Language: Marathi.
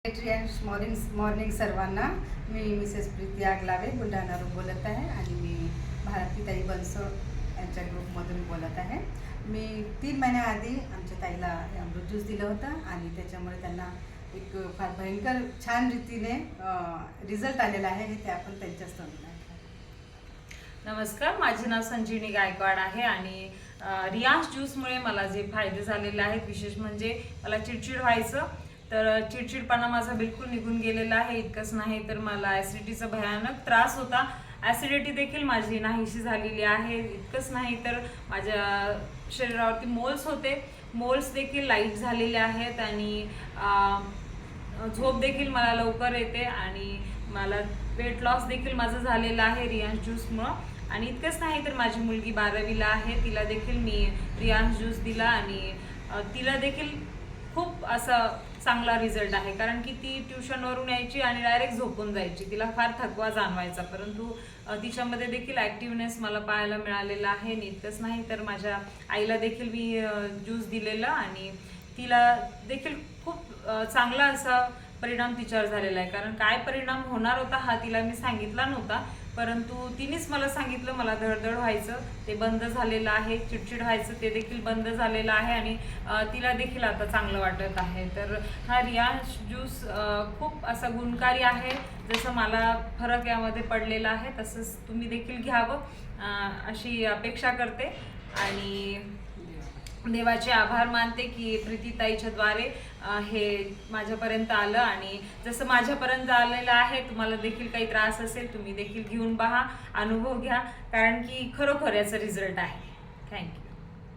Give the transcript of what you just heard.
मॉर्निंग सर्वांना. मी मिसेस प्रीती आगलावे बुलढाण्यावरून बोलत आहे आणि मी भारतीताई बनसोड यांच्या ग्रुपमधून बोलत आहे. मी 3 महिन्याआधी आमच्या ताईला अमृत ज्यूस दिलं होतं आणि त्याच्यामुळे त्यांना एक फार भयंकर छान रीतीने रिझल्ट आलेला आहे. हे ते आपण त्यांच्याच तोंडून ऐकलं. नमस्कार, माझे नाव संजीवनी गायकवाड आहे आणि रियांश ज्यूसमुळे मला जे फायदे झालेले आहेत, विशेष म्हणजे मला चिडचिड व्हायचं, तर चिडचिडपणा माझा बिलकुल निघून गेलेला आहे. इतकंच नाही तर मला ॲसिडिटीचा भयानक त्रास होता, ॲसिडिटी देखील माझी नाहीशी झालेली आहे. इतकंच नाही तर माझ्या शरीरावरती मोल्स होते, मोल्स देखील लाईट झालेले आहेत आणि झोप देखील मला लवकर येते आणि मला वेट लॉस देखील माझं झालेलं आहे रियांश ज्यूसमुळं. आणि इतकंच नाही तर माझी मुलगी 12वीला आहे, तिला देखील मी रियांश ज्यूस दिला आणि तिला देखील खूप असा चांगला रिझल्ट आहे. कारण की ती ट्युशनवरून यायची आणि डायरेक्ट झोपून जायची, तिला फार थकवा जाणवायचा, परंतु तिच्यामध्ये देखील ॲक्टिव्हनेस मला पाहायला मिळालेला आहे. इतकंच नाही तर माझ्या आईला देखील मी ज्यूस दिलेलं आणि तिला देखील खूप चांगला असा परिणाम तिच्यावर झालेला आहे. कारण काय परिणाम होणार होता हा तिला मी सांगितला नव्हता, परंतु तिनेच मला सांगितलं. मला धडधड व्हायचं ते बंद झालेलं आहे, चिडचिड व्हायचं ते देखील बंद झालेलं आहे आणि तिला देखील आता चांगलं वाटत आहे. तर हा रियांश ज्यूस खूप असा गुणकारी आहे. जसं मला फरक यामध्ये पडलेला आहे तसंच तुम्ही देखील घ्यावं अशी अपेक्षा करते आणि देवाचे आभार मानते की प्रीतीताईच्याद्वारे हे माझ्यापर्यंत आलं. आणि जसं माझ्यापर्यंत आलेलं आहे, तुम्हाला देखील काही त्रास असेल तुम्ही देखील घेऊन पहा, अनुभव घ्या, कारण की खरोखर याचा रिझल्ट आहे. थँक्यू.